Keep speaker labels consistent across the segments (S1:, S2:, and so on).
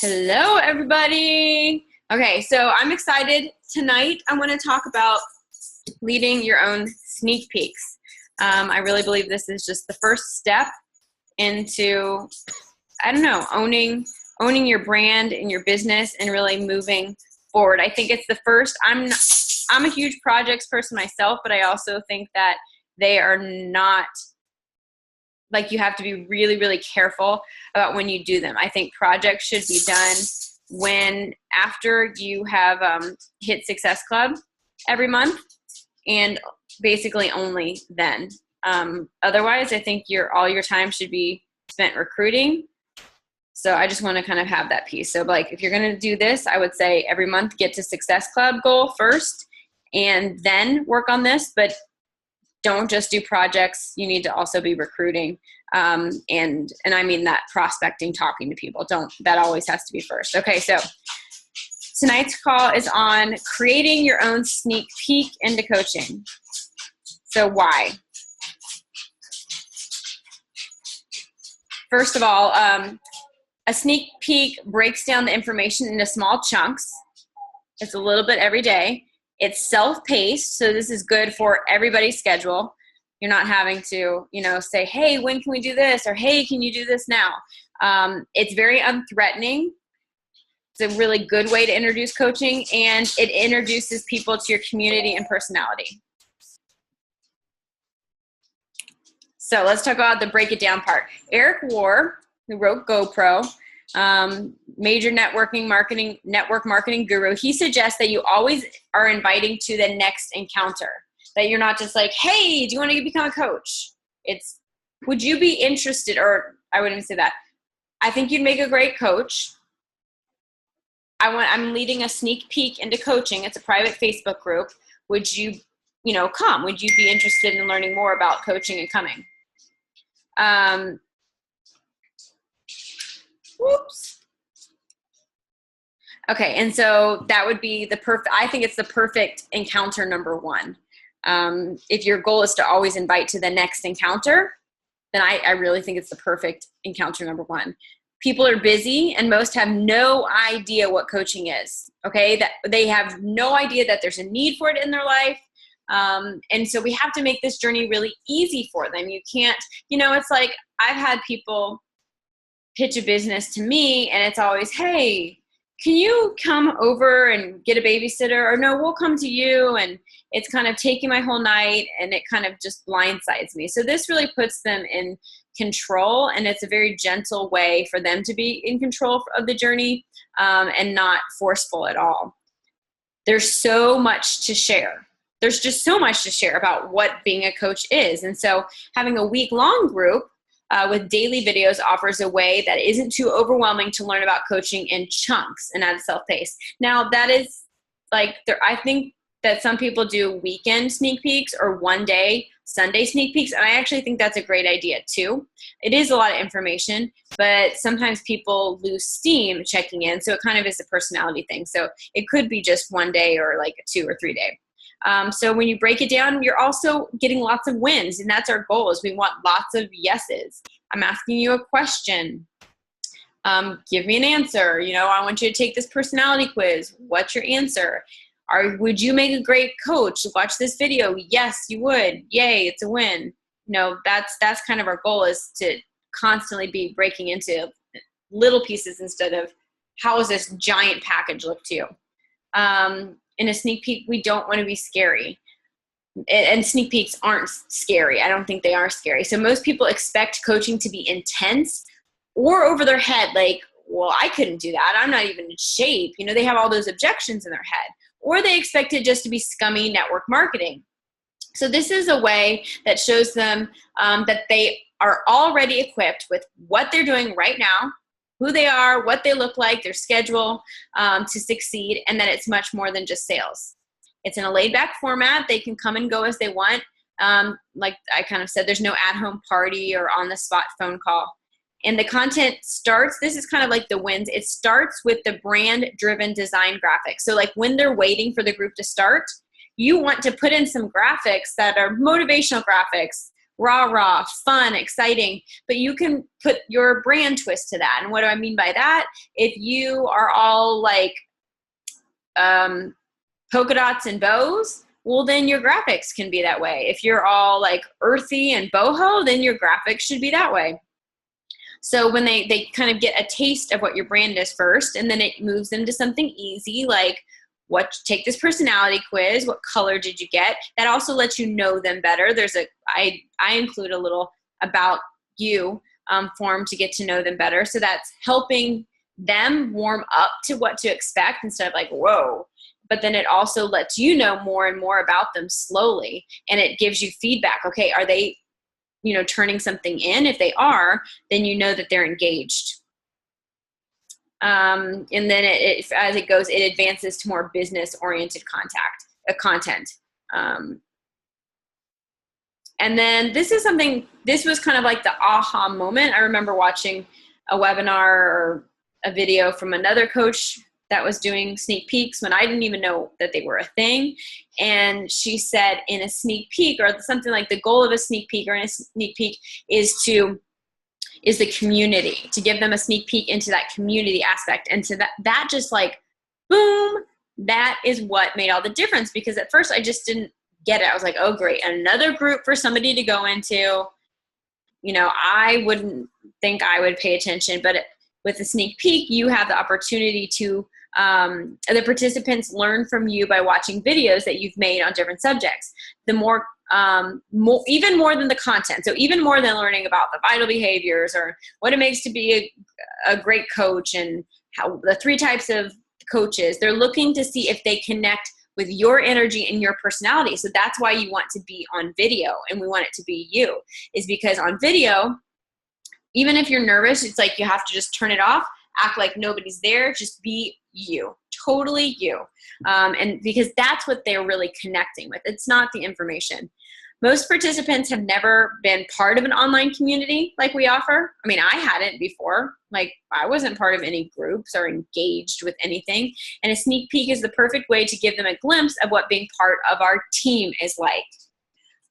S1: Hello, everybody. Okay, so I'm excited. Tonight, I want to talk about leading your own sneak peeks. I really believe this is just the first step into, owning your brand and your business and really moving forward. I think it's the first. I'm a huge projects person myself, but I also think that they are not, like, you have to be really, really careful about when you do them. I think projects should be done after you have hit Success Club every month, and basically only then. Otherwise, I think all your time should be spent recruiting. So I just want to kind of have that piece. So like, if you're going to do this, I would say every month get to Success Club goal first, and then work on this. But don't just do projects. You need to also be recruiting. And I mean that prospecting, talking to people. That always has to be first. Okay, so tonight's call is on creating your own sneak peek into coaching. So why? First of all, a sneak peek breaks down the information into small chunks. It's a little bit every day. It's self-paced, so this is good for everybody's schedule. You're not having to, say, hey, when can we do this? Or, hey, can you do this now? It's very unthreatening. It's a really good way to introduce coaching, and it introduces people to your community and personality. So let's talk about the break it down part. Eric Warr, who wrote GoPro, major network marketing guru, he suggests that you always are inviting to the next encounter. That you're not just like, hey, do you want to become a coach? It's, would you be interested? Or I wouldn't even say that. I think you'd make a great coach. I'm leading a sneak peek into coaching. It's a private Facebook group. Would you, come? Would you be interested in learning more about coaching and coming? Whoops. Okay, and so that would be I think it's the perfect encounter number one. If your goal is to always invite to the next encounter, then I really think it's the perfect encounter number one. People are busy, and most have no idea what coaching is, okay? That they have no idea that there's a need for it in their life. And so we have to make this journey really easy for them. You can't, it's like I've had people pitch a business to me, and it's always, hey, can you come over and get a babysitter? Or no, we'll come to you. And it's kind of taking my whole night, and it kind of just blindsides me. So this really puts them in control, and it's a very gentle way for them to be in control of the journey, and not forceful at all. There's so much to share. There's just so much to share about what being a coach is. And so having a week-long group with daily videos offers a way that isn't too overwhelming to learn about coaching in chunks and at a self-pace. Now, that is like, I think that some people do weekend sneak peeks or one-day Sunday sneak peeks, and I actually think that's a great idea too. It is a lot of information, but sometimes people lose steam checking in, so it kind of is a personality thing. So it could be just one day or like a 2 or 3 day. So when you break it down, you're also getting lots of wins, and that's our goal. Is we want lots of yeses. I'm asking you a question. Give me an answer. I want you to take this personality quiz. What's your answer? Would you make a great coach? Watch this video. Yes, you would. Yay, it's a win. That's kind of our goal, is to constantly be breaking into little pieces instead of how does this giant package look to you? In a sneak peek, we don't want to be scary. And sneak peeks aren't scary. I don't think they are scary. So most people expect coaching to be intense or over their head. Like, well, I couldn't do that. I'm not even in shape. They have all those objections in their head. Or they expect it just to be scummy network marketing. So this is a way that shows them that they are already equipped with what they're doing right now, who they are, what they look like, their schedule to succeed, and that it's much more than just sales. It's in a laid-back format. They can come and go as they want. Like I kind of said, there's no at-home party or on-the-spot phone call. And the content starts, this is kind of like the wins. It starts with the brand-driven design graphics. So like when they're waiting for the group to start, you want to put in some graphics that are motivational graphics, rah, rah, fun, exciting, but you can put your brand twist to that. And what do I mean by that? If you are all like polka dots and bows, well, then your graphics can be that way. If you're all like earthy and boho, then your graphics should be that way. So when they kind of get a taste of what your brand is first, and then it moves them to something easy, like take this personality quiz. What color did you get? That also lets you know them better. I include a little about you form to get to know them better. So that's helping them warm up to what to expect instead of like, whoa. But then it also lets you know more and more about them slowly. And it gives you feedback. Okay, are they, turning something in? If they are, then you know that they're engaged. And then as it goes, it advances to more business-oriented content. And then this was kind of like the aha moment. I remember watching a webinar or a video from another coach that was doing sneak peeks when I didn't even know that they were a thing. And she said in a sneak peek, or something like the goal of a sneak peek or in a sneak peek is the community, to give them a sneak peek into that community aspect. And to that just like, boom, that is what made all the difference. Because at first I just didn't get it. I was like, oh great, another group for somebody to go into. I wouldn't think I would pay attention, but with a sneak peek, you have the opportunity to, the participants learn from you by watching videos that you've made on different subjects. The more, even more than the content. So even more than learning about the vital behaviors or what it makes to be a great coach and how the 3 types of coaches, they're looking to see if they connect with your energy and your personality. So that's why you want to be on video, and we want it to be you, is because on video, even if you're nervous, it's like you have to just turn it off, act like nobody's there, just be you, totally you. And because that's what they're really connecting with. It's not the information. Most participants have never been part of an online community like we offer. I mean, I hadn't before. Like, I wasn't part of any groups or engaged with anything. And a sneak peek is the perfect way to give them a glimpse of what being part of our team is like.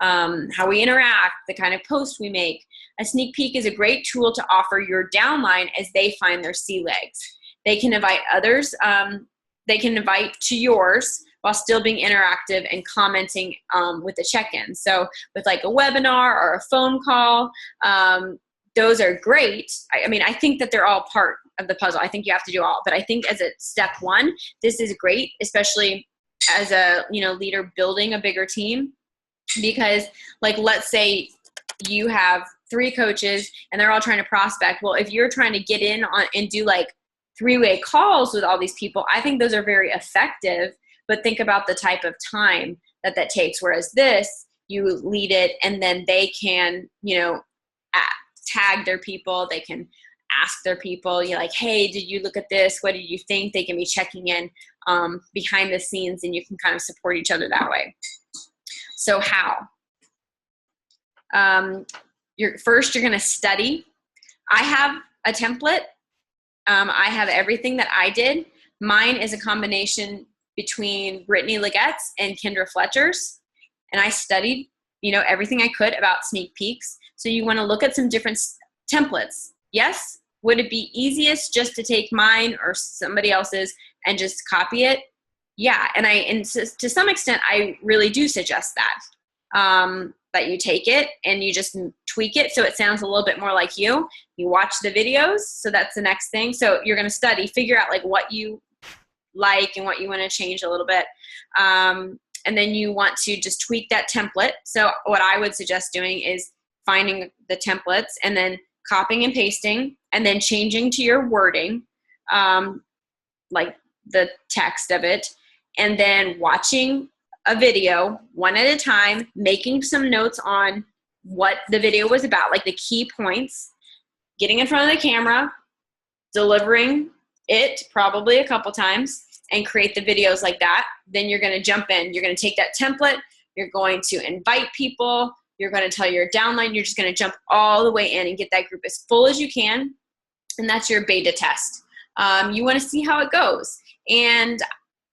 S1: How we interact, the kind of posts we make. A sneak peek is a great tool to offer your downline as they find their sea legs. They can invite others, they can invite to yours while still being interactive and commenting with the check-in. So with like a webinar or a phone call, those are great. I mean, I think that they're all part of the puzzle. I think you have to do all, but I think as a step one, this is great, especially as a leader building a bigger team. Because like, let's say you have 3 coaches and they're all trying to prospect. Well, if you're trying to get in on and do like 3-way calls with all these people, I think those are very effective, but think about the type of time that takes. Whereas this, you lead it and then they can, tag their people. They can ask their people, you're like, hey, did you look at this? What did you think? They can be checking in behind the scenes, and you can kind of support each other that way. So how? You're going to study. I have a template. I have everything that I did. Mine is a combination between Brittany Leggett's and Kendra Fletcher's. And I studied, everything I could about sneak peeks. So you want to look at some different templates. Yes. Would it be easiest just to take mine or somebody else's and just copy it? Yeah, and to some extent, I really do suggest that, that you take it and you just tweak it so it sounds a little bit more like you. You watch the videos, so that's the next thing. So you're going to study, figure out like what you like and what you want to change a little bit. And then you want to just tweak that template. So what I would suggest doing is finding the templates and then copying and pasting and then changing to your wording, like the text of it, and then watching a video one at a time, making some notes on what the video was about, like the key points, getting in front of the camera, delivering it probably a couple times, and create the videos like that. Then you're going to jump in. You're going to take that template. You're going to invite people. You're going to tell your downline. You're just going to jump all the way in and get that group as full as you can. And that's your beta test. You want to see how it goes. And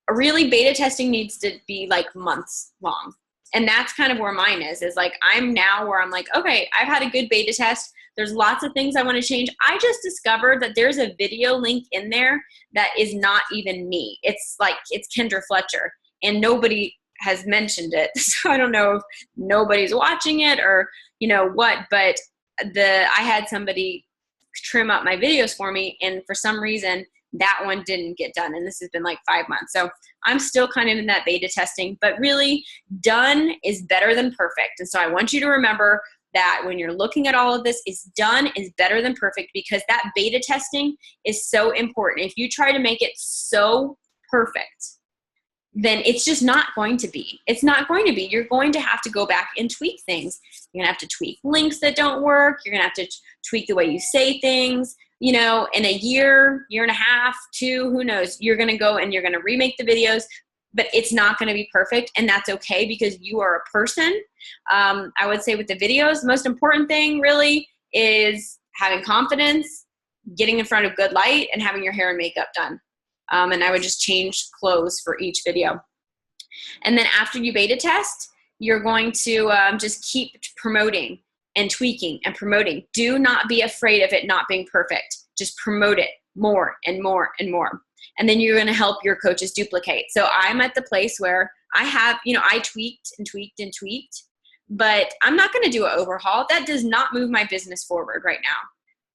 S1: really, beta testing needs to be like months long. And that's kind of where mine is like, I'm now where I'm like, okay, I've had a good beta test. There's lots of things I want to change. I just discovered that there's a video link in there that is not even me. It's like, it's Kendra Fletcher, and nobody has mentioned it. So I don't know if nobody's watching it or, you know what, but I had somebody trim up my videos for me, and for some reason that one didn't get done. And this has been like 5 months. So I'm still kind of in that beta testing, but really done is better than perfect. And so I want you to remember that when you're looking at all of this, is done is better than perfect, because that beta testing is so important. If you try to make it so perfect, then it's just not going to be. It's not going to be. You're going to have to go back and tweak things. You're going to have to tweak links that don't work. You're going to have to tweak the way you say things. You know, in a year and a half, 2, who knows, you're going to go and you're going to remake the videos, but it's not going to be perfect. And that's okay, because you are a person. I would say with the videos, the most important thing really is having confidence, getting in front of good light, and having your hair and makeup done. And I would just change clothes for each video. And then after you beta test, you're going to just keep promoting and tweaking and promoting. Do not be afraid of it not being perfect. Just promote it more and more and more. And then you're going to help your coaches duplicate. So I'm at the place where I have, you know, I tweaked and tweaked and tweaked, but I'm not going to do an overhaul. That does not move my business forward right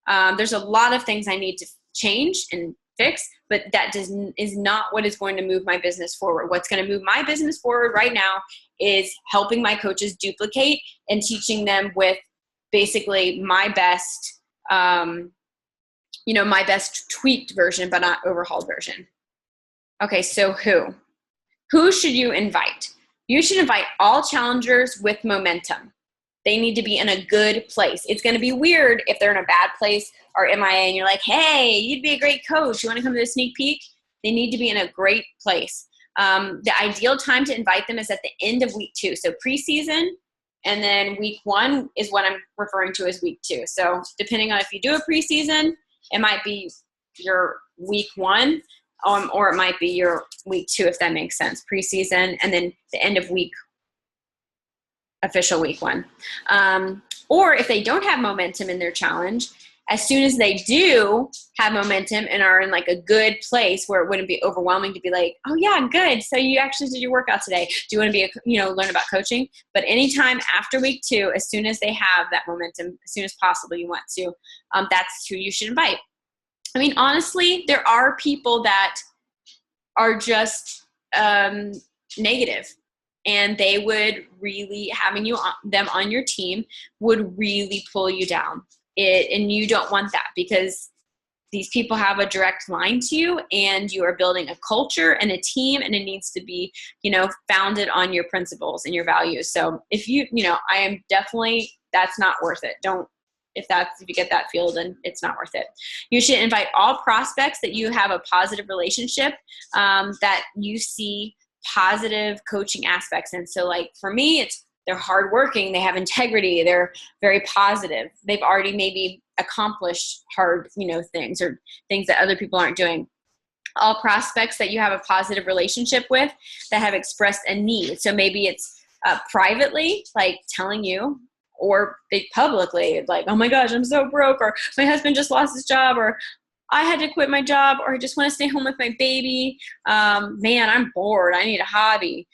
S1: now. There's a lot of things I need to change and fix, but that is not what is going to move my business forward. What's going to move my business forward right now is helping my coaches duplicate and teaching them with basically my best, my best tweaked version, but not overhauled version. Okay, so who should you invite? You should invite all challengers with momentum. They need to be in a good place. It's going to be weird if they're in a bad place or MIA and you're like, hey, you'd be a great coach. You want to come to a sneak peek? They need to be in a great place. The ideal time to invite them is at the end of week 2. So preseason, and then week 1 is what I'm referring to as week 2. So depending on if you do a preseason, it might be your week 1, or it might be your week 2, if that makes sense. Preseason, and then the end of week, official week 1. Or if they don't have momentum in their challenge, as soon as they do have momentum and are in like a good place where it wouldn't be overwhelming to be like, oh yeah, good. So you actually did your workout today. Do you want to be, learn about coaching? But anytime after week 2, as soon as they have that momentum, as soon as possible, you want to, that's who you should invite. I mean, honestly, there are people that are just negative. And they would really, having them on your team would really pull you down. And you don't want that, because these people have a direct line to you, and you are building a culture and a team, and it needs to be, founded on your principles and your values. So if I am definitely, that's not worth it. If you get that feel, then it's not worth it. You should invite all prospects that you have a positive relationship, that you see positive coaching aspects. And so like for me, they're hardworking, they have integrity, they're very positive. They've already maybe accomplished hard, things or things that other people aren't doing. All prospects that you have a positive relationship with that have expressed a need. So maybe it's privately, like telling you, or publicly, like, oh my gosh, I'm so broke, or my husband just lost his job, or I had to quit my job, or I just want to stay home with my baby. Man, I'm bored. I need a hobby.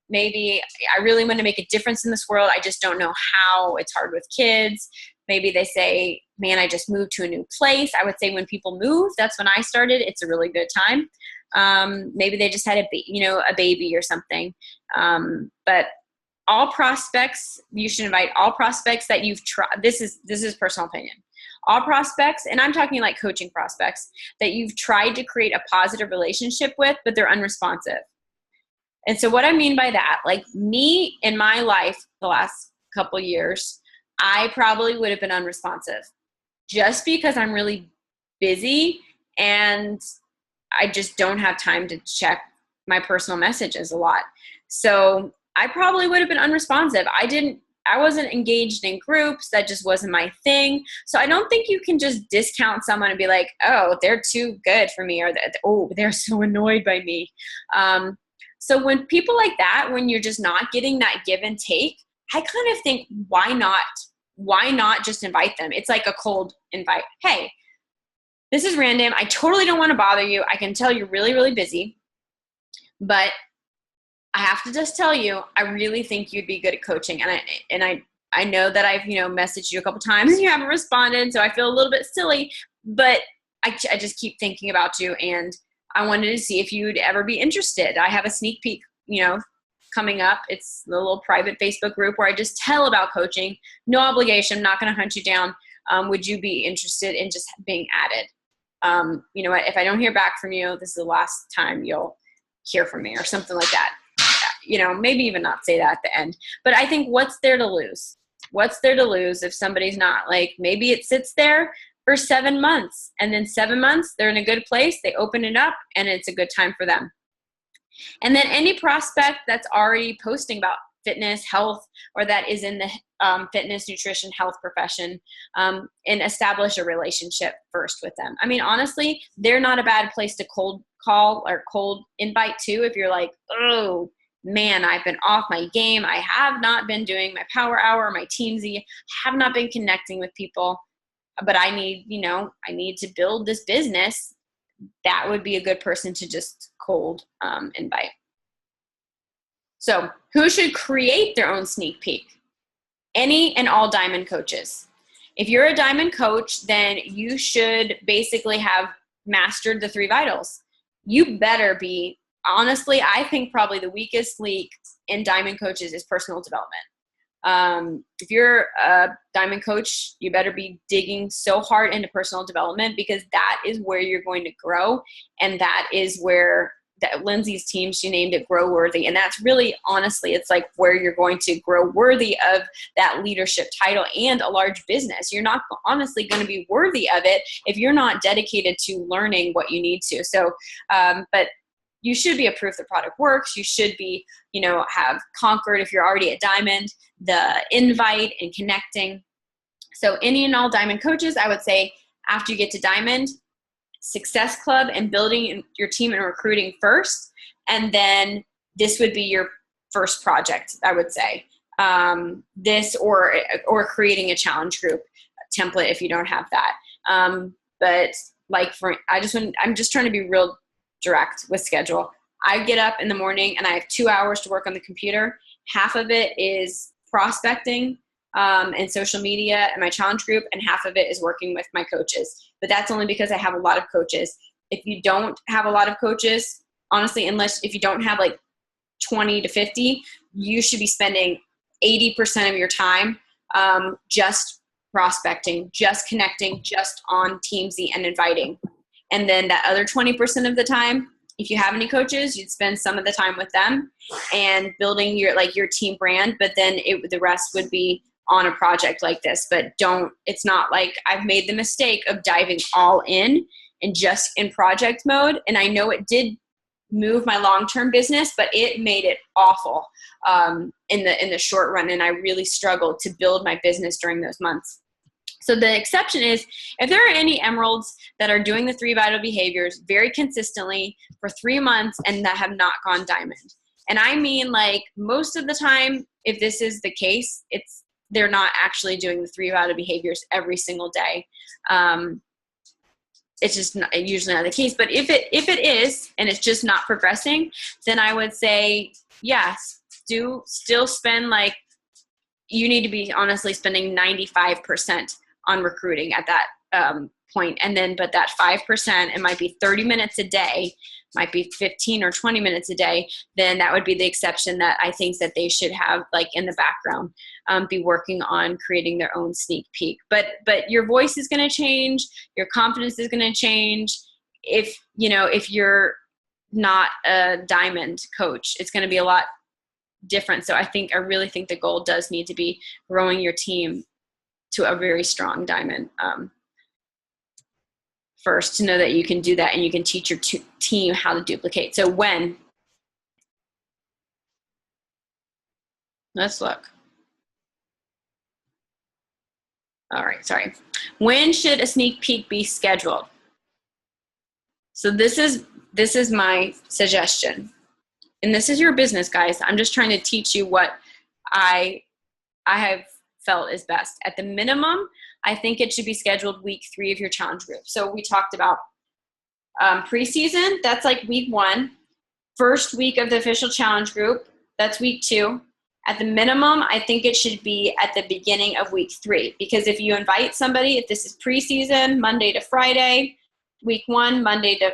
S1: Maybe I really want to make a difference in this world. I just don't know how. It's hard with kids. Maybe they say, man, I just moved to a new place. I would say when people move, that's when I started. It's a really good time. Maybe they just had a baby or something. But all prospects, you should invite all prospects that you've tried. This is personal opinion. All prospects, and I'm talking like coaching prospects, that you've tried to create a positive relationship with, but they're unresponsive. And so what I mean by that, like me in my life the last couple years, I probably would have been unresponsive just because I'm really busy and I just don't have time to check my personal messages a lot. So I probably would have been unresponsive. I wasn't engaged in groups. That just wasn't my thing. So I don't think you can just discount someone and be like, oh, they're too good for me, or they're so annoyed by me. So when people like that, when you're just not getting that give and take, I kind of think, why not just invite them? It's like a cold invite. Hey, this is random. I totally don't want to bother you. I can tell you're really, really busy, but I have to just tell you, I really think you'd be good at coaching. And I know that I've, messaged you a couple times and you haven't responded. So I feel a little bit silly, but I just keep thinking about you. And I wanted to see if you'd ever be interested. I have a sneak peek, coming up. It's the little private Facebook group where I just tell about coaching. No obligation. I'm not going to hunt you down. Would you be interested in just being added? You know what? If I don't hear back from you, this is the last time you'll hear from me or something like that. Maybe even not say that at the end. But I think, what's there to lose? What's there to lose if somebody's not? Like, maybe it sits there for 7 months, and then 7 months, they're in a good place. They open it up and it's a good time for them. And then any prospect that's already posting about fitness, health, or that is in the fitness, nutrition, health profession, and establish a relationship first with them. I mean, honestly, they're not a bad place to cold call or cold invite to. If you're like, oh man, I've been off my game. I have not been doing my power hour, my Teamsy, have not been connecting with people, but I need to build this business. That would be a good person to just cold invite. So who should create their own sneak peek? Any and all diamond coaches. If you're a diamond coach, then you should basically have mastered the 3 vitals. You better be, honestly, I think probably the weakest link in diamond coaches is personal development. If you're a diamond coach, you better be digging so hard into personal development, because that is where you're going to grow. And that is where Lindsay's team, she named it Grow Worthy. And that's really, honestly, it's like where you're going to grow worthy of that leadership title and a large business. You're not honestly going to be worthy of it if you're not dedicated to learning what you need to. So, but you should be a proof the product works. You should be, have conquered, if you're already a diamond, the invite and connecting. So any and all diamond coaches, I would say, after you get to diamond, Success Club and building your team and recruiting first. And then this would be your first project, I would say. This or creating a challenge group template if you don't have that. But like I'm just trying to be real direct with schedule. I get up in the morning and I have 2 hours to work on the computer. Half of it is prospecting and social media and my challenge group, and half of it is working with my coaches. But that's only because I have a lot of coaches. If you don't have a lot of coaches, honestly, if you don't have like 20 to 50, you should be spending 80% of your time just prospecting, just connecting, just on Teamsy and inviting. And then that other 20% of the time, if you have any coaches, you'd spend some of the time with them and building your team brand. But then the rest would be on a project like this. But it's not like I've made the mistake of diving all in and just in project mode. And I know it did move my long-term business, but it made it awful in the short run. And I really struggled to build my business during those months. So the exception is if there are any emeralds that are doing the 3 vital behaviors very consistently for 3 months and that have not gone diamond. And I mean, like, most of the time, if this is the case, they're not actually doing the 3 vital behaviors every single day. It's just usually not the case. But if it is, and it's just not progressing, then I would say, yes, do still spend, like, you need to be honestly spending 95% on recruiting at that point. And then, but that 5%, it might be 30 minutes a day, might be 15 or 20 minutes a day, then that would be the exception that I think that they should have, like, in the background, be working on creating their own sneak peek. But your voice is going to change. Your confidence is going to change. If you're not a diamond coach, it's going to be a lot different. So I really think the goal does need to be growing your team to a very strong diamond first, to know that you can do that and you can teach your team how to duplicate. So let's look. All right, sorry. When should a sneak peek be scheduled? So this is my suggestion. and this is your business, guys. I'm just trying to teach you what I have felt is best. At the minimum, I think it should be scheduled week 3 of your challenge group. So we talked about preseason, that's like week 1. First week of the official challenge group, that's week 2. At the minimum, I think it should be at the beginning of week 3, because if you invite somebody, if this is preseason, Monday to Friday, week 1, Monday to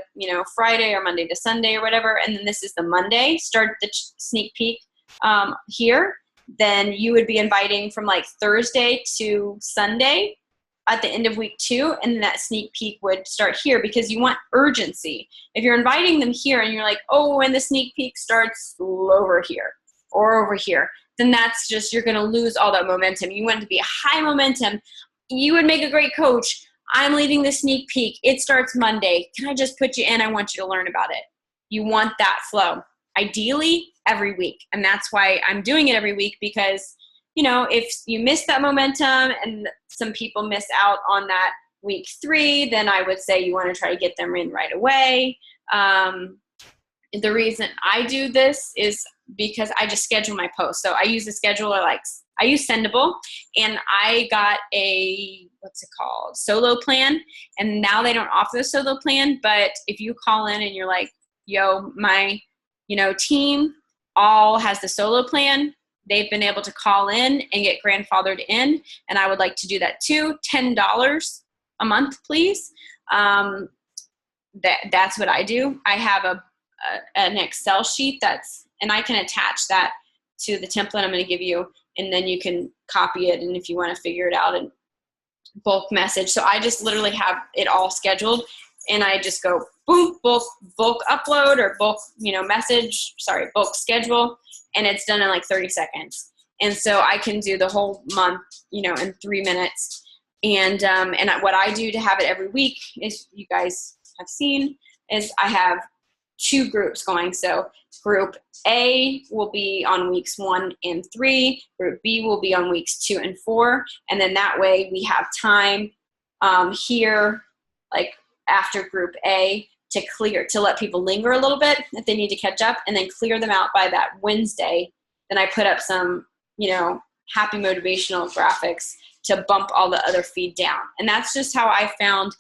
S1: Friday or Monday to Sunday or whatever, and then this is the Monday, start the sneak peek here, then you would be inviting from like Thursday to Sunday at the end of week 2, and then that sneak peek would start here, because you want urgency. If you're inviting them here and you're like, oh, and the sneak peek starts over here or over here, then that's just, you're going to lose all that momentum. You want it to be a high momentum. You would make a great coach. I'm leading the sneak peek. It starts Monday. Can I just put you in? I want you to learn about it. You want that flow. Ideally, every week. And that's why I'm doing it every week, because, if you miss that momentum and some people miss out on that week 3, then I would say you want to try to get them in right away. The reason I do this is because I just schedule my posts. So I use a scheduler, I use Sendable, and I got a, solo plan. And now they don't offer the solo plan, but if you call in and you're like, yo, my, team all has the solo plan, they've been able to call in and get grandfathered in, and I would like to do that too. $10 a month, please. That's what I do. I have an Excel sheet and I can attach that to the template I'm going to give you, and then you can copy it, and if you want to figure it out and bulk message. So I just literally have it all scheduled, and I just go boom, bulk upload or bulk schedule, and it's done in like 30 seconds. And so I can do the whole month, in 3 minutes. And what I do to have it every week, is you guys have seen, is I have 2 groups going. So group A will be on weeks 1 and 3. Group B will be on weeks 2 and 4. And then that way we have time here, like after group A, to let people linger a little bit if they need to catch up, and then clear them out by that Wednesday. Then I put up some, happy motivational graphics to bump all the other feed down. And that's just how I found,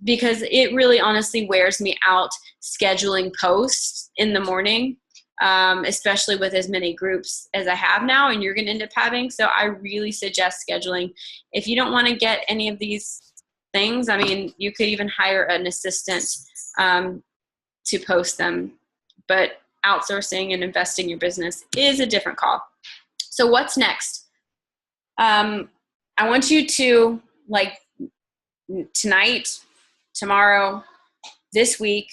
S1: because it really honestly wears me out scheduling posts in the morning, especially with as many groups as I have now, and you're going to end up having. So I really suggest scheduling. If you don't want to get any of these things, you could even hire an assistant to post them, but outsourcing and investing in your business is a different call. So what's next? I want you to, tonight, tomorrow, this week,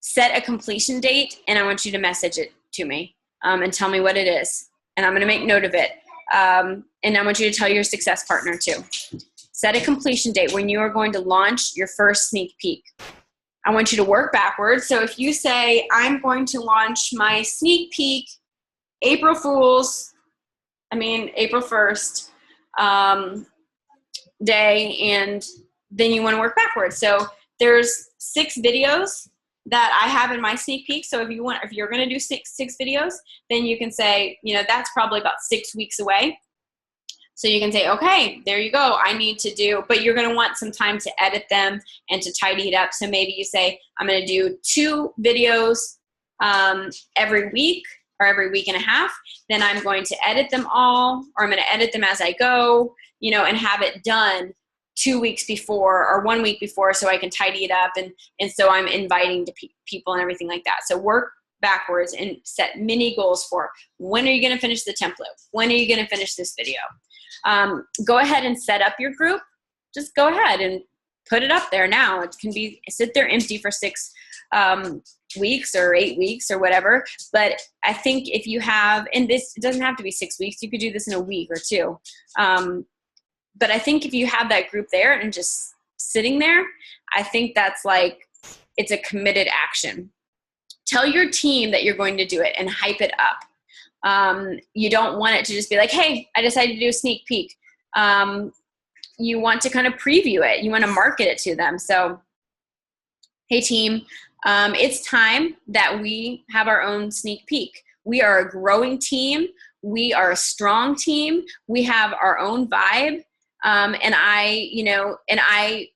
S1: set a completion date, and I want you to message it to me and tell me what it is. And I'm going to make note of it. And I want you to tell your success partner too. Set a completion date when you are going to launch your first sneak peek. I want you to work backwards. So if you say, I'm going to launch my sneak peek April 1st day, and then you want to work backwards. So there's 6 videos that I have in my sneak peek. So if you're going to do six videos, then you can say, that's probably about 6 weeks away. So you can say, okay, there you go. I need to do, but you're going to want some time to edit them and to tidy it up. So maybe you say, I'm going to do 2 videos every week or every week and a half. Then I'm going to edit them all, or I'm going to edit them as I go, and have it done 2 weeks before or 1 week before, so I can tidy it up. And so I'm inviting to people and everything like that. So work backwards and set mini goals for when are you going to finish the template? When are you going to finish this video? Go ahead and set up your group. Just go ahead and put it up there now. It can sit there empty for 6 weeks or 8 weeks or whatever. But I think if you have, and it doesn't have to be 6 weeks, you could do this in a week or 2. But I think if you have that group there and just sitting there, I think that's it's a committed action. Tell your team that you're going to do it and hype it up. You don't want it to just be like, hey, I decided to do a sneak peek. You want to kind of preview it. You want to market it to them. So Hey team, it's time that we have our own sneak peek. We are a growing team. We are a strong team. We have our own vibe. And I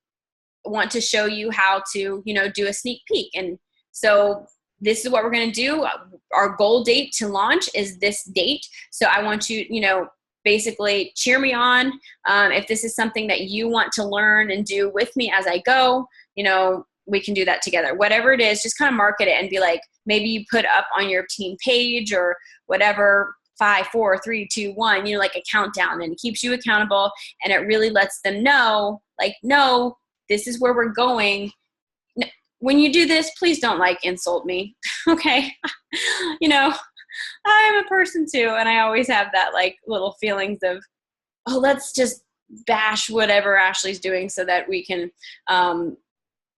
S1: want to show you how to, do a sneak peek. And so this is what we're going to do. Our goal date to launch is this date. So I want you, basically cheer me on. If this is something that you want to learn and do with me as I go, we can do that together. Whatever it is, just kind of market it and be like, maybe you put up on your team page or whatever, 5, 4, 3, 2, 1, like a countdown, and it keeps you accountable, and it really lets them know, like, no, this is where we're going. When you do this, please don't insult me. Okay. I'm a person too. And I always have that little feelings of, oh, let's just bash whatever Ashley's doing so that we can,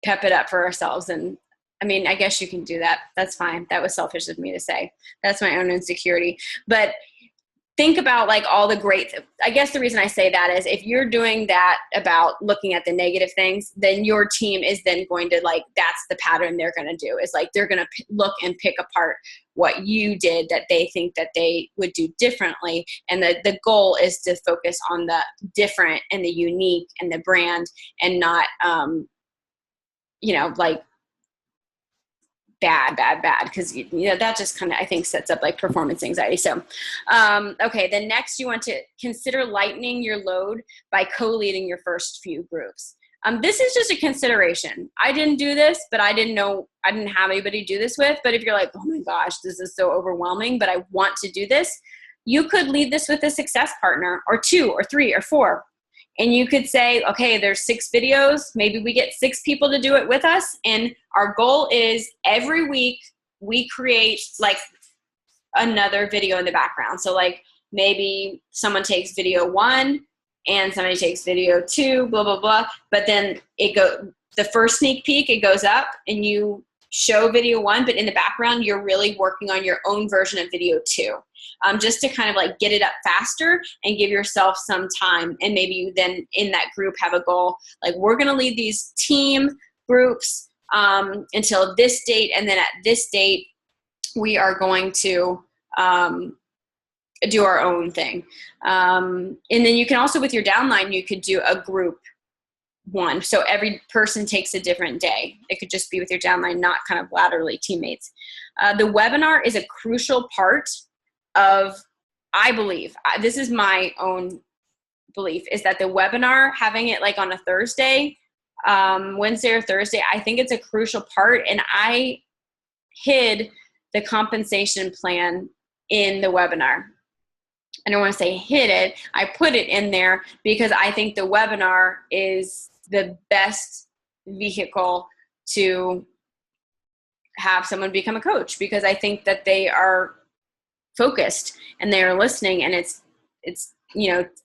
S1: pep it up for ourselves. And I mean, I guess you can do that. That's fine. That was selfish of me to say. That's my own insecurity. But think about all the great, I guess the reason I say that is if you're doing that about looking at the negative things, then your team is then going to that's the pattern they're going to do, is they're going to look and pick apart what you did that they think that they would do differently. And the goal is to focus on the different and the unique and the brand, and not, bad, because that just kind of, I think, sets up performance anxiety. So okay, then next you want to consider lightening your load by co-leading your first few groups. This is just a consideration. I didn't do this, but I didn't have anybody do this with. But if you're like, oh my gosh, this is so overwhelming, but I want to do this, you could lead this with a success partner, or 2 or 3 or 4. And you could say, okay, there's 6 videos. Maybe we get 6 people to do it with us. And our goal is every week we create another video in the background. So maybe someone takes video 1 and somebody takes video 2, blah, blah, blah. But then the first sneak peek, it goes up and you show video 1, but in the background, you're really working on your own version of video 2. Just to kind of get it up faster and give yourself some time. And maybe you then in that group have a goal, we're going to lead these team groups until this date. And then at this date, we are going to do our own thing. And then you can also, with your downline, you could do a group 1. So every person takes a different day. It could just be with your downline, not kind of laterally teammates. The webinar is a crucial part of, I believe, this is my own belief, is that the webinar, having it on a Thursday, Wednesday or Thursday, I think it's a crucial part. And I hid the compensation plan in the webinar. I don't want to say hid it. I put it in there because I think the webinar is the best vehicle to have someone become a coach, because I think that they are focused and they are listening, and it's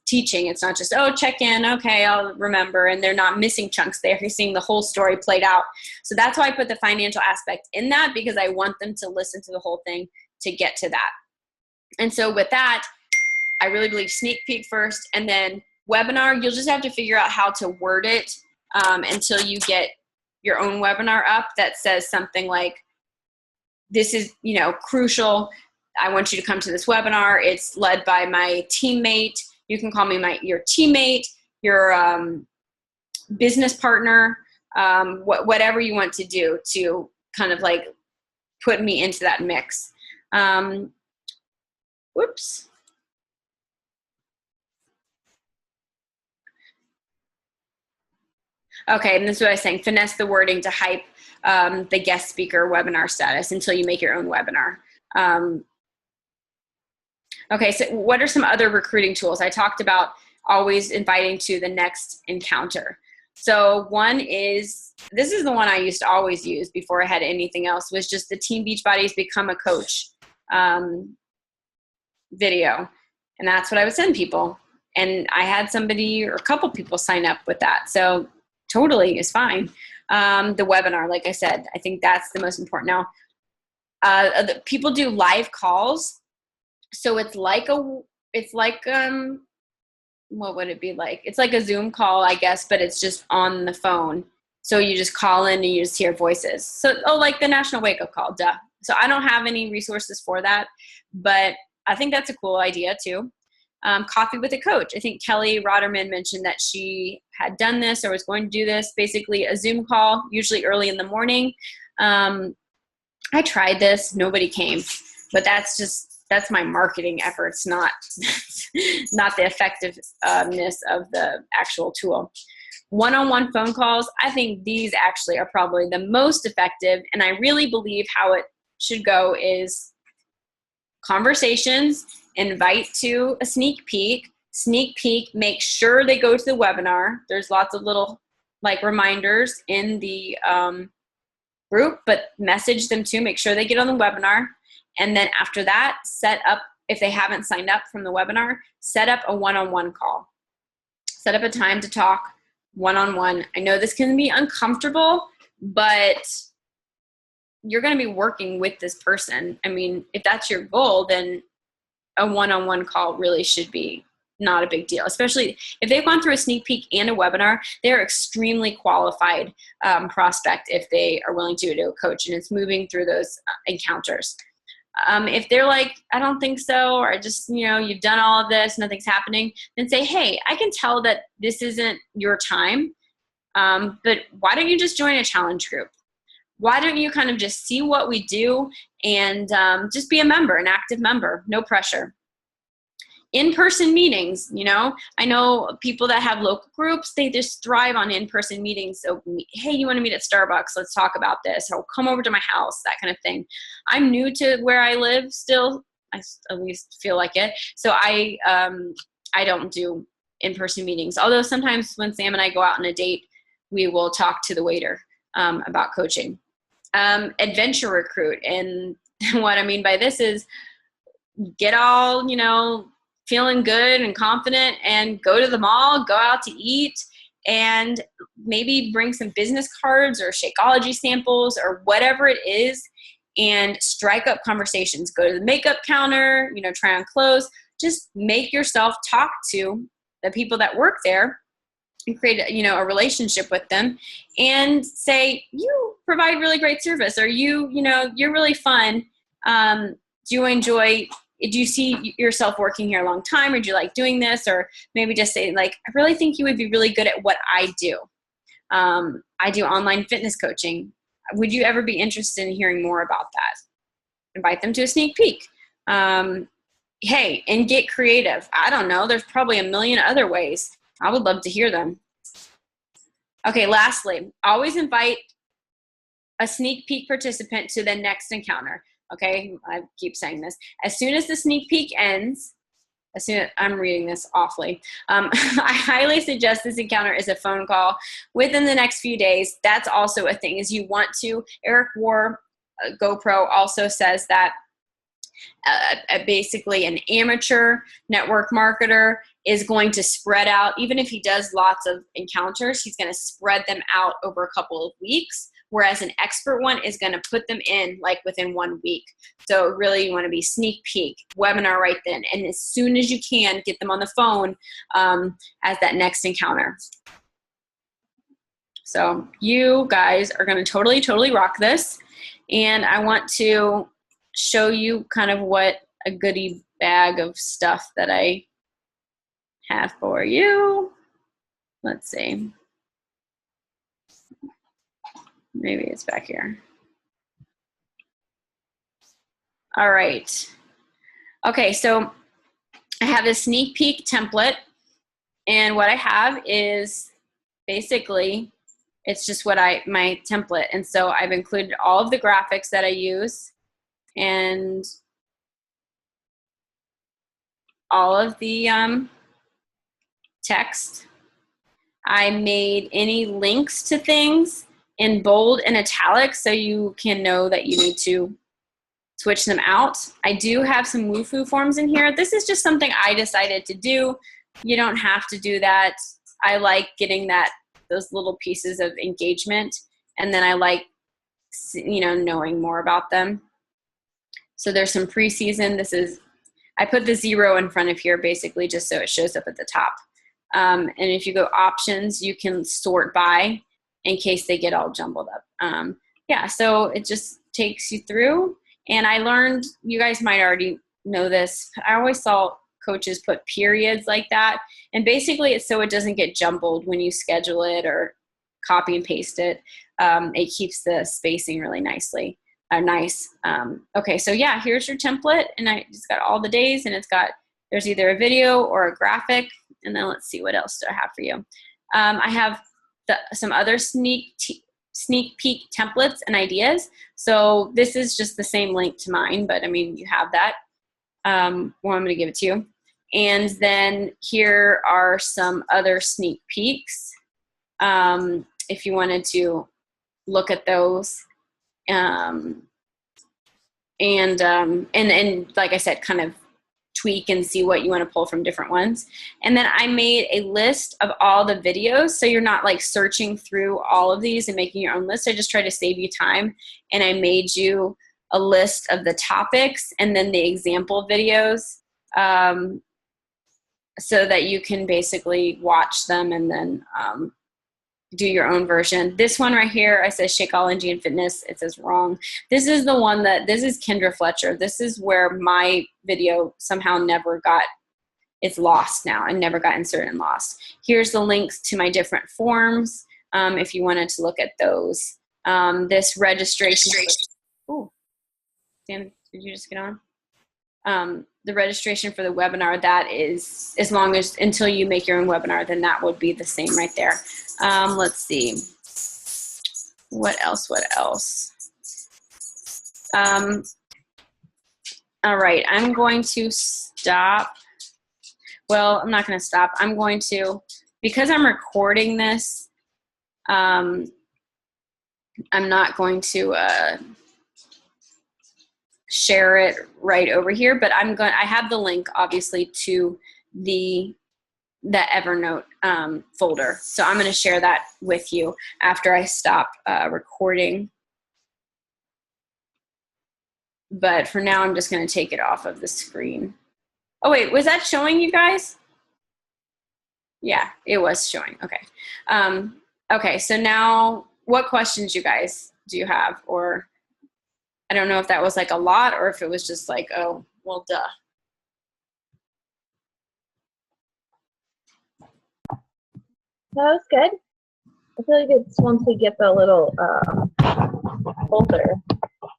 S1: teaching. It's not just, oh, check in, okay, I'll remember, and they're not missing chunks. They're seeing the whole story played out. So that's why I put the financial aspect in that, because I want them to listen to the whole thing to get to that. And so with that, I really believe sneak peek first, and then webinar, you'll just have to figure out how to word it until you get your own webinar up that says something like, this is, crucial. I want you to come to this webinar. It's led by my teammate. You can call me your teammate, your business partner, whatever you want to do to kind of put me into that mix. Whoops. Okay, and this is what I was saying. Finesse the wording to hype the guest speaker webinar status until you make your own webinar. Okay, so what are some other recruiting tools? I talked about always inviting to the next encounter. So one is, this is the one I used to always use before I had anything else, was just the Team Beachbodies Become a Coach video. And that's what I would send people. And I had somebody or a couple people sign up with that. So totally is fine. The webinar, like I said, I think that's the most important. Now, people do live calls. So it's like what would it be like? It's like a Zoom call, I guess, but it's just on the phone. So you just call in and you just hear voices. So, like the National Wake Up Call, duh. So I don't have any resources for that, but I think that's a cool idea too. Coffee with a coach. I think Kelly Rotterman mentioned that she had done this or was going to do this, basically a Zoom call, usually early in the morning. I tried this, nobody came, but that's my marketing efforts, not the effectiveness of the actual tool. One-on-one phone calls, I think these actually are probably the most effective, and I really believe how it should go is conversations, invite to a sneak peek, make sure they go to the webinar. There's lots of little like reminders in the group, but message them too, make sure they get on the webinar. And then after that, set up, if they haven't signed up from the webinar, set up a one-on-one call. Set up a time to talk one-on-one. I know this can be uncomfortable, but you're going to be working with this person. I mean, if that's your goal, then a one-on-one call really should be not a big deal, especially if they've gone through a sneak peek and a webinar. They're extremely qualified prospect if they are willing to do a coach, and it's moving through those encounters. If they're like, I don't think so, or just, you've done all of this, nothing's happening, then say, hey, I can tell that this isn't your time, but why don't you just join a challenge group? Why don't you kind of just see what we do and just be a member, an active member, no pressure. In-person meetings, I know people that have local groups, they just thrive on in-person meetings. So, hey, you want to meet at Starbucks? Let's talk about this. Or come over to my house, that kind of thing. I'm new to where I live still. I at least feel like it. So I don't do in-person meetings. Although sometimes when Sam and I go out on a date, we will talk to the waiter about coaching. Adventure recruit. And what I mean by this is get all, feeling good and confident and go to the mall, go out to eat, and maybe bring some business cards or Shakeology samples or whatever it is, and strike up conversations. Go to the makeup counter, try on clothes. Just make yourself talk to the people that work there and create a relationship with them, and say, you provide really great service, or you're really fun. Do you see yourself working here a long time, or do you like doing this? Or maybe just say, like, I really think you would be really good at what I do. I do online fitness coaching. Would you ever be interested in hearing more about that? Invite them to a sneak peek. Hey, and get creative. I don't know. There's probably a million other ways. I would love to hear them. Okay, lastly, always invite a sneak peek participant to the next encounter. Okay, I keep saying this. As soon as the sneak peek ends, I'm reading this awfully. I highly suggest this encounter is a phone call within the next few days. That's also a thing, is you want to. Eric War, GoPro, also says that basically an amateur network marketer is going to spread out. Even if he does lots of encounters, he's going to spread them out over a couple of weeks. Whereas an expert one is going to put them in like within 1 week. So really you want to be sneak peek, webinar right then. And as soon as you can, get them on the phone as that next encounter. So you guys are going to totally, totally rock this. And I want to show you kind of what a goodie bag of stuff that I have for you. Let's see. Maybe it's back here. All right. Okay, so I have a sneak peek template, and what I have is basically, it's just my template. And so I've included all of the graphics that I use and all of the text. I made any links to things in bold and italics so you can know that you need to switch them out. I do have some Wufoo forms in here. This is just something I decided to do. You don't have to do that. I like getting those little pieces of engagement, and then I like knowing more about them. So there's some preseason. I put the 0 in front of here basically just so it shows up at the top. And if you go options, you can sort by. in case they get all jumbled up. Yeah, so it just takes you through. And I learned, you guys might already know this, I always saw coaches put periods like that. And basically it's so it doesn't get jumbled when you schedule it or copy and paste it. It keeps the spacing really nicely. Nice. Okay, so yeah, here's your template, and it's got all the days, and there's either a video or a graphic, and then let's see, what else do I have for you? I have some other sneak peek templates and ideas. So this is just the same link to mine, but I mean, you have that. Well, I'm going to give it to you. And then here are some other sneak peeks. If you wanted to look at those. And like I said, kind of tweak and see what you want to pull from different ones. And then I made a list of all the videos, so you're not like searching through all of these and making your own list. I just try to save you time, and I made you a list of the topics and then the example videos, so that you can basically watch them and then do your own version. This one right here, I said Shakeology and Fitness. It says wrong. This is the one this is Kendra Fletcher. This is where my video somehow never got, it's lost now and never got inserted and lost. Here's the links to my different forms if you wanted to look at those. This registration. Ooh, Dan, did you just get on? The registration for the webinar, that is, as long as, until you make your own webinar, then that would be the same right there. Let's see. What else? All right, I'm going to stop. Well, I'm not going to stop. I'm going to, because I'm recording this, I'm not going to share it right over here, but I have the link obviously to the Evernote folder. So I'm going to share that with you after I stop recording. But for now, I'm just going to take it off of the screen. Oh wait, was that showing you guys? Yeah, it was showing. Okay. Okay, so now what questions do you have? Or I don't know if that was like a lot or if it was just like, oh, well, duh.
S2: That was good. I feel like it's once we get the little folder,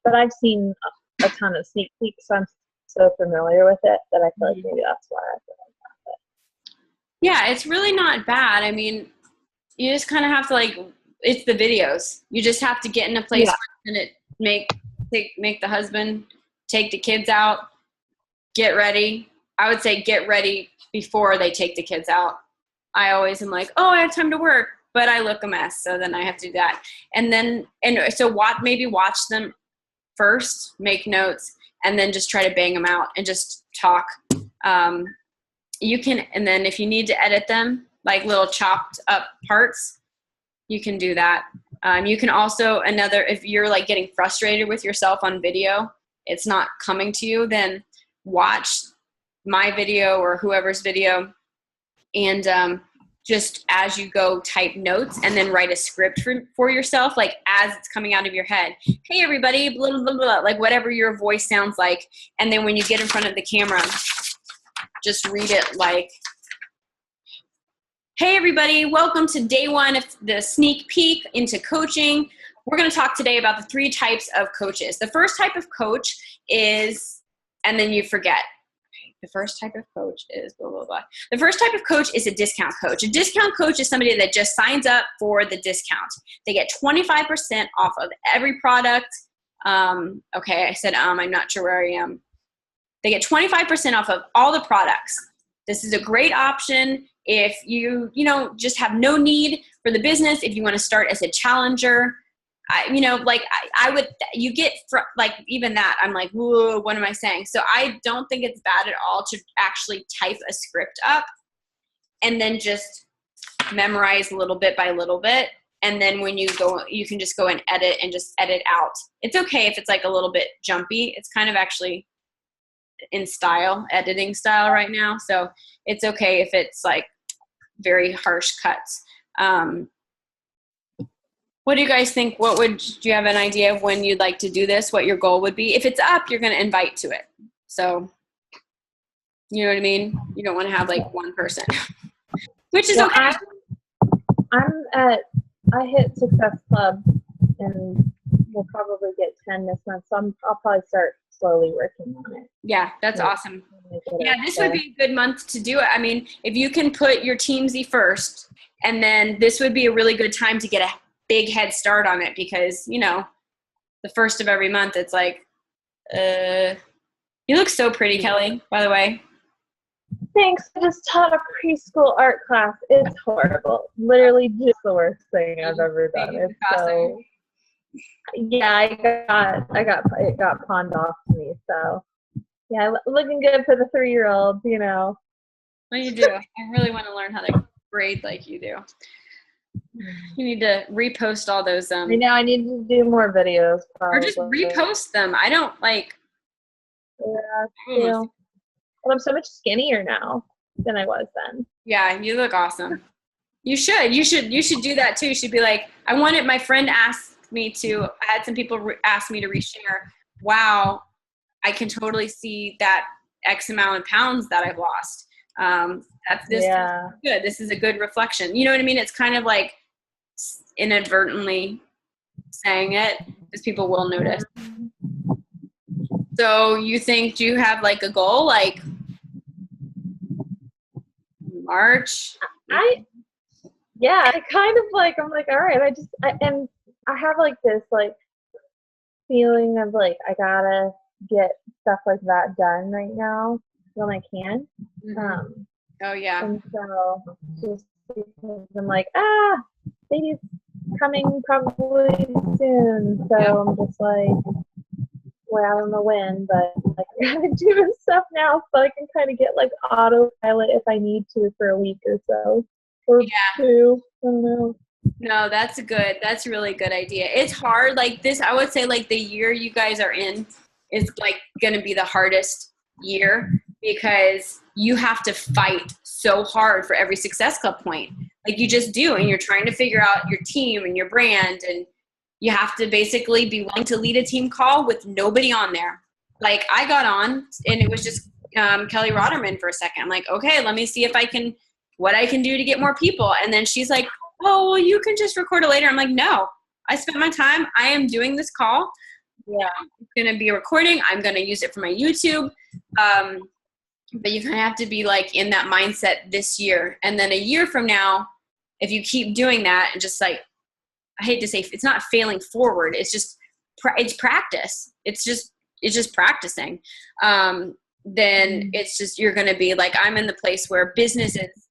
S2: but I've seen a ton of sneak peeks, so I'm so familiar with it that I feel like maybe that's why I feel like that.
S1: Yeah, it's really not bad. I mean, you just kind of have to it's the videos. You just have to get in a place where it make the husband take the kids out, get ready. I would say get ready before they take the kids out. I always am like, oh, I have time to work, but I look a mess, so then I have to do that. And so maybe watch them first, make notes, and then just try to bang them out and just talk. You can, and then if you need to edit them, like little chopped up parts, you can do that. You can also, if you're like getting frustrated with yourself on video, it's not coming to you, then watch my video or whoever's video, and just as you go type notes and then write a script for yourself, like as it's coming out of your head. Hey everybody, blah, blah, blah, blah, like whatever your voice sounds like. And then when you get in front of the camera, just read it like, hey everybody, welcome to day one of the sneak peek into coaching. We're going to talk today about the 3 types of coaches. The first type of coach is, and then you forget. The first type of coach is blah, blah, blah. The first type of coach is a discount coach. A discount coach is somebody that just signs up for the discount. They get 25% off of every product. Okay, I said, I'm not sure where I am. They get 25% off of all the products. This is a great option if you just have no need for the business, if you want to start as a challenger. You get even that, I'm like, whoa, what am I saying? So I don't think it's bad at all to actually type a script up and then just memorize little bit by little bit. And then when you go, you can just go and edit and just edit out. It's okay if it's like a little bit jumpy. It's kind of actually in style, editing style right now. So it's okay if it's like very harsh cuts. What do you guys think? Do you have an idea of when you'd like to do this? What your goal would be? If it's up, you're going to invite to it. So, you know what I mean? You don't want to have like one person, which is okay.
S2: I hit Success Club and we'll probably get 10 this month. So I'll probably start slowly working on it.
S1: Yeah, that's awesome. Yeah, this would be a good month to do it. I mean, if you can put your Teamsy first, and then this would be a really good time to get a big head start on it because, you know, the first of every month, it's like, you look so pretty, Kelly, by the way.
S2: Thanks. I just taught a preschool art class. It's horrible. Literally just the worst thing I've ever done. It's so, yeah, it got pawned off to me. So, yeah, looking good for the 3-year-olds, you know.
S1: Well, you do. I really want to learn how to braid like you do. You need to repost all those.
S2: I know. I need to do more videos. Probably.
S1: Or just repost them. I don't like.
S2: Yeah, well, I'm so much skinnier now than I was then.
S1: Yeah, you look awesome. You should do that too. You should be like, my friend asked me to, I had some people ask me to reshare. Wow, I can totally see that X amount of pounds that I've lost. That's this is good. This is a good reflection. You know what I mean? It's kind of like inadvertently saying it because people will notice. So you think, do you have like a goal, like March?
S2: I kind of like, I'm like, all right, and I have like this like feeling of like, I gotta get stuff like that done right now when I can.
S1: Mm-hmm. Oh yeah.
S2: And so just because I'm like, baby's coming probably soon. So yep. I'm just like, well, I don't know when, but like I gotta do this stuff now so I can kind of get like autopilot if I need to for a week or so. Or two. I don't know.
S1: No, that's a really good idea. It's hard. Like this, I would say like the year you guys are in is like going to be the hardest year because you have to fight so hard for every Success Club point. Like you just do. And you're trying to figure out your team and your brand, and you have to basically be willing to lead a team call with nobody on there. Like I got on and it was just Kelly Rotterman for a second. I'm like, okay, let me see what I can do to get more people. And then she's like, oh, well, you can just record it later. I'm like, no, I spent my time. I am doing this call. Yeah, it's going to be a recording. I'm going to use it for my YouTube. But you kind of have to be like in that mindset this year. And then a year from now, if you keep doing that and just like, I hate to say it's not failing forward. It's just, it's practice. It's just practicing. Then it's just, you're going to be like, I'm in the place where business is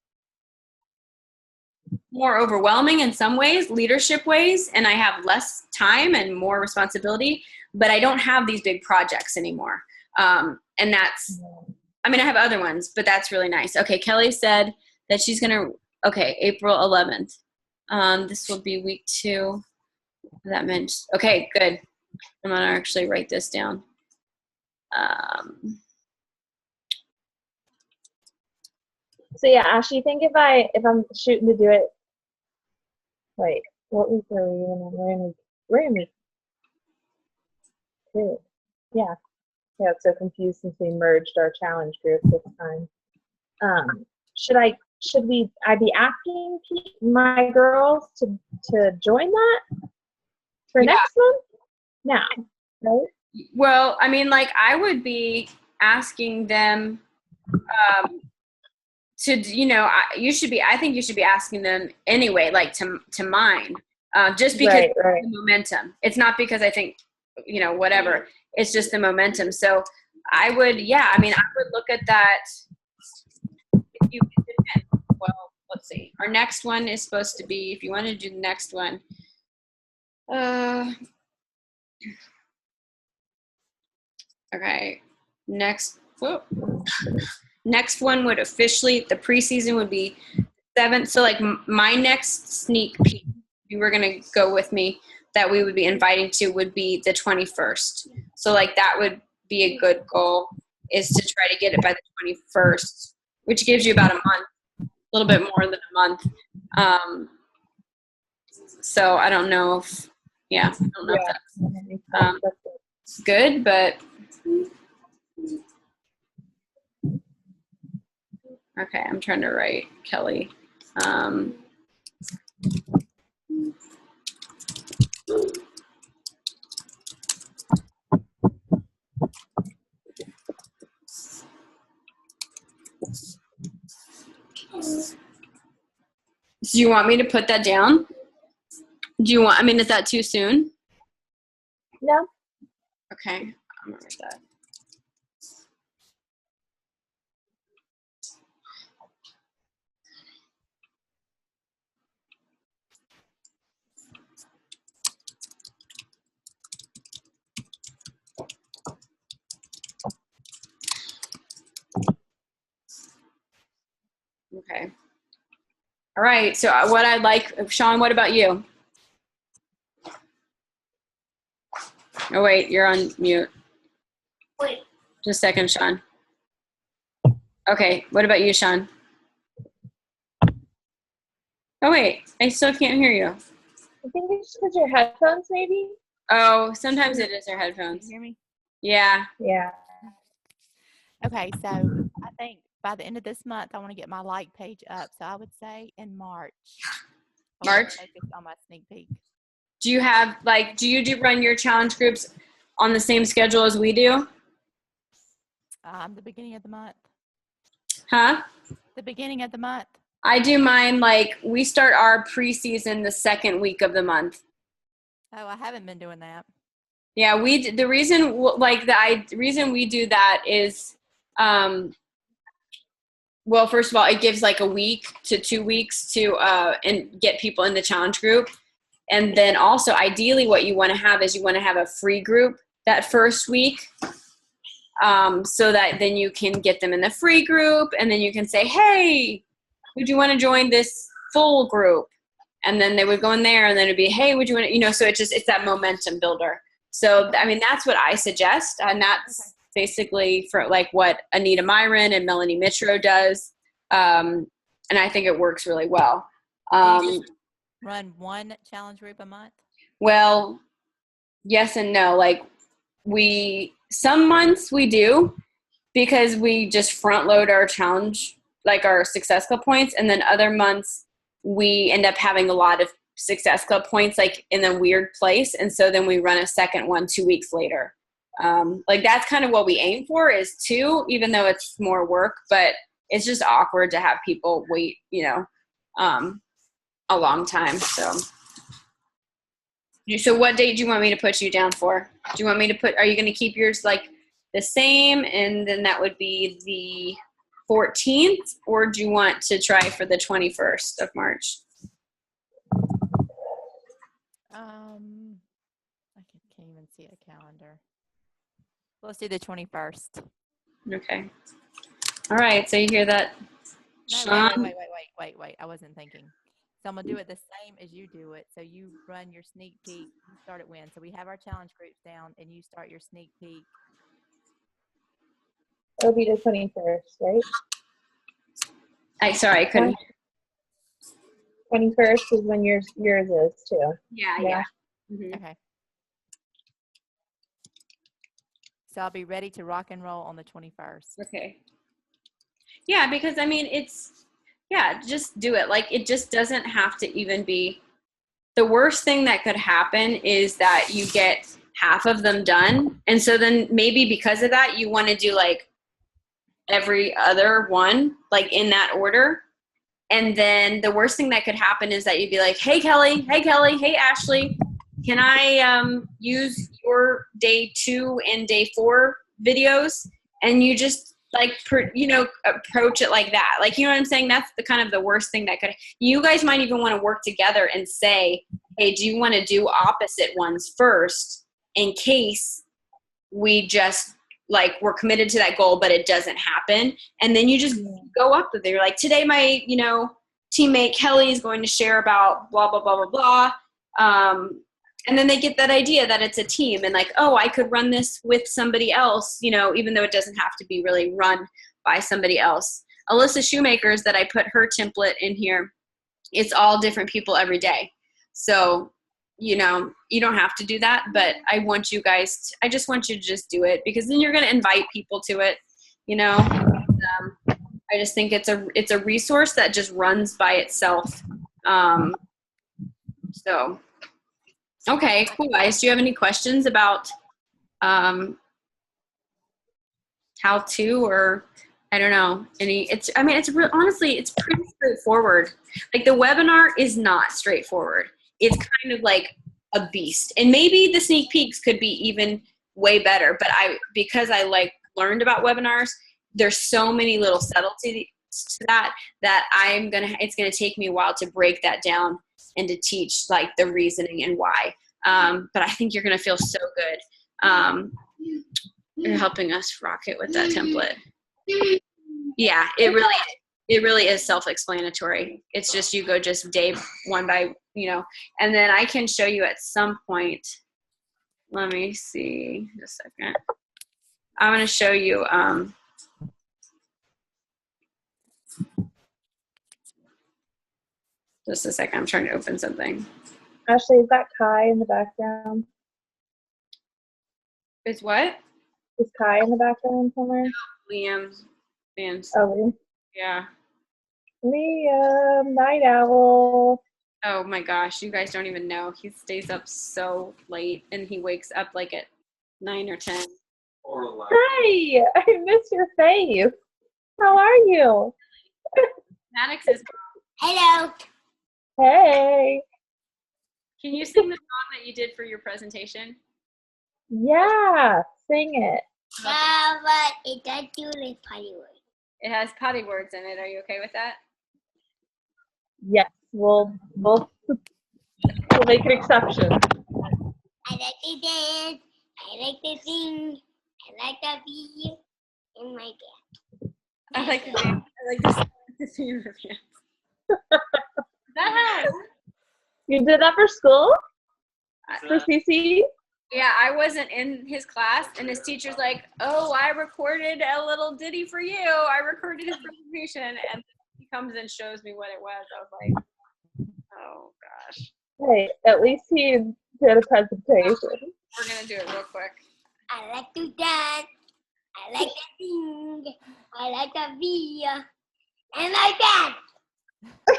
S1: more overwhelming in some ways, leadership ways, and I have less time and more responsibility, but I don't have these big projects anymore. And that's, I mean, I have other ones, but that's really nice. Okay. Kelly said that she's going to, okay, April 11th. This will be week 2. That meant, okay, good. I'm going to actually write this down.
S2: So yeah, Ash, you think if I'm shooting to do it, wait, what week are we in? We're in week 2. Yeah. Yeah, it's so confused since we merged our challenge group this time. Should I be asking my girls to join that for next month? Now, right?
S1: Well, I mean, like I would be asking them to, you know, I think you should be asking them anyway, like to mine, just because right. The momentum. It's not because I think, you know, whatever. It's just the momentum. So I would look at that. Well, let's see. Our next one is supposed to be, if you want to do the next one, okay, next one would officially, the preseason would be 7th. So like my next sneak peek, if you were going to go with me, that we would be inviting to would be the 21st. So like that would be a good goal, is to try to get it by the 21st, which gives you about a month, a little bit more than a month. So I don't know if, I don't know if
S2: Yeah.
S1: that's good, but okay, I'm trying to write Kelly. Do you want me to put that down? Is that too soon?
S2: No.
S1: Okay, I'm gonna write that. Okay. All right. So what I'd like, Sean, what about you? Oh, wait, you're on mute.
S3: Wait.
S1: Just a second, Sean. Okay. What about you, Sean? Oh, wait, I still can't hear you.
S2: I think it's because your headphones, maybe.
S1: Oh, sometimes it is our
S4: Can
S1: headphones.
S4: you hear me?
S1: Yeah.
S2: Yeah.
S4: Okay, so I think by the end of this month, I want to get my like page up. So I would say in March. I wanna
S1: March?
S4: Focus on my sneak peek.
S1: Do you have, do you run your challenge groups on the same schedule as we do?
S4: The beginning of the month.
S1: Huh?
S4: The beginning of the month.
S1: I do mine, we start our preseason the second week of the month.
S4: Oh, I haven't been doing that.
S1: Yeah, the reason we do that is, well, first of all, it gives a week to 2 weeks to and get people in the challenge group. And then also, ideally, what you want to have is you want to have a free group that first week, so that then you can get them in the free group, and then you can say, hey, would you want to join this full group? And then they would go in there, and then it'd be, hey, would you want to, so it's that momentum builder. So, that's what I suggest. And that's basically for what Anita Myron and Melanie Mitro does. And I think it works really well.
S4: Do you just run one challenge group a month?
S1: Well, yes and no. Some months we do, because we just front load our challenge, our Success Club points. And then other months we end up having a lot of Success Club points in a weird place, and so then we run a second one 2 weeks later. That's kind of what we aim for, is 2, even though it's more work, but it's just awkward to have people wait a long time. So what date do you want me to put you down for? Do you want me to are you going to keep yours the same, and then that would be the 14th, or do you want to try for the 21st of March?
S4: I can't even see a calendar. Let's do the 21st.
S1: Okay. All right. So you hear that,
S4: No,
S1: Sean?
S4: wait. I wasn't thinking. So I'm going to do it the same as you do it. So you run your sneak peek. You start at when? So we have our challenge groups down, and you start your sneak peek.
S2: It'll be the 21st, right?
S1: Sorry, I couldn't.
S2: 21st is when yours is too.
S1: Yeah. Mm-hmm.
S4: Okay. So I'll be ready to rock and roll on the 21st.
S1: Okay. Yeah, because just do it. It just doesn't have to even be. The worst thing that could happen is that you get half of them done, and so then maybe because of that you want to do every other one in that order. And then the worst thing that could happen is that you'd be like, hey Kelly, hey Ashley, can I use your day 2 and day 4 videos? And you just approach it like that. You know what I'm saying? That's the kind of the worst thing that you guys might even want to work together and say, hey, do you want to do opposite ones first, in case we just we're committed to that goal, but it doesn't happen. And then you just go up with it. You're like, today my, teammate Kelly is going to share about blah, blah, blah, blah, blah. And then they get that idea that it's a team, and oh, I could run this with somebody else, even though it doesn't have to be really run by somebody else. Alyssa Shoemakers, that I put her template in here, it's all different people every day. So, you know, you don't have to do that, but I want you guys, I just want you to just do it, because then you're going to invite people to it, you know. I just think it's a resource that just runs by itself. So, okay, cool, guys. Do you have any questions about how to, or I don't know, honestly, it's pretty straightforward. Like, the webinar is not straightforward. It's kind of like a beast. And maybe the sneak peeks could be even way better, but because I learned about webinars, there's so many little subtleties to that it's gonna take me a while to break that down and to teach like the reasoning and why. But I think you're gonna feel so good. You're helping us rock it with that template. Yeah, it really is self-explanatory. It's just, you go just day one by, you know, and then I can show you at some point. Let me see, just a second. I'm going to show you. Just a second. I'm trying to open something.
S2: Ashley, is that Kai in the background?
S1: It's what?
S2: Is Kai in the background somewhere?
S1: Liam.
S2: Oh,
S1: Yeah.
S2: Liam, night owl.
S1: Oh my gosh, you guys don't even know. He stays up so late, and he wakes up like at 9 or 10.
S2: Hi, I miss your face. How are you?
S1: Maddox is.
S3: Hello.
S2: Hey.
S1: Can you sing the song that you did for your presentation?
S2: Yeah, sing it.
S3: But it does do with potty words.
S1: It has potty words in it. Are you okay with that?
S2: Yes, we'll make an exception.
S3: I like to dance. I like to sing. I like to be in my bed.
S1: I like to dance. I like to sing in the dance. That has.
S2: You did that for school? For CC?
S1: Yeah, I wasn't in his class, and his teacher's like, "Oh, I recorded a little ditty for you. I recorded his presentation," and he comes and shows me what it was. I was like, "Oh gosh."
S2: Hey, at least he did a presentation.
S1: We're gonna do it real quick.
S3: I like to dance. I like to sing. I like to be in my bed.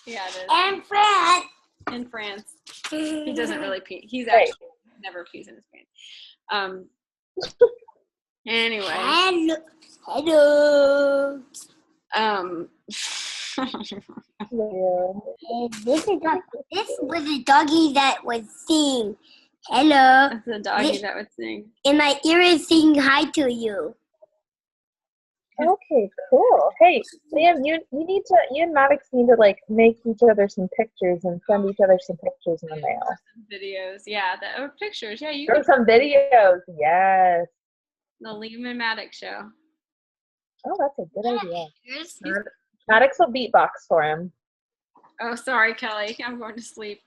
S1: Yeah, it is.
S3: And friends.
S1: In France, he doesn't really pee. He's actually never pees in his pants. Anyway.
S3: Hello.
S2: Yeah.
S3: This was a doggy that was saying hello.
S1: That's the doggy that would sing.
S3: And my ear is saying hi to you.
S2: Okay, cool. Hey, Liam, you and Maddox need to like make each other some pictures and send each other some pictures in the mail.
S1: Videos, yeah, or pictures, yeah. You
S2: Or
S1: can.
S2: some videos, yes.
S1: The Liam and Maddox show.
S2: Oh, that's a good idea.
S3: Yours?
S2: Maddox will beatbox for him.
S1: Oh, sorry, Kelly. I'm going to sleep.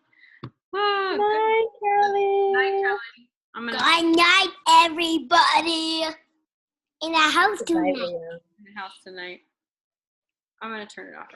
S1: Oh,
S2: Night, Kelly.
S1: night, Kelly. I'm gonna
S3: Good night, everybody. In the house
S2: Good night,
S3: tonight.
S2: Liam.
S1: in the house tonight. I'm gonna turn it off.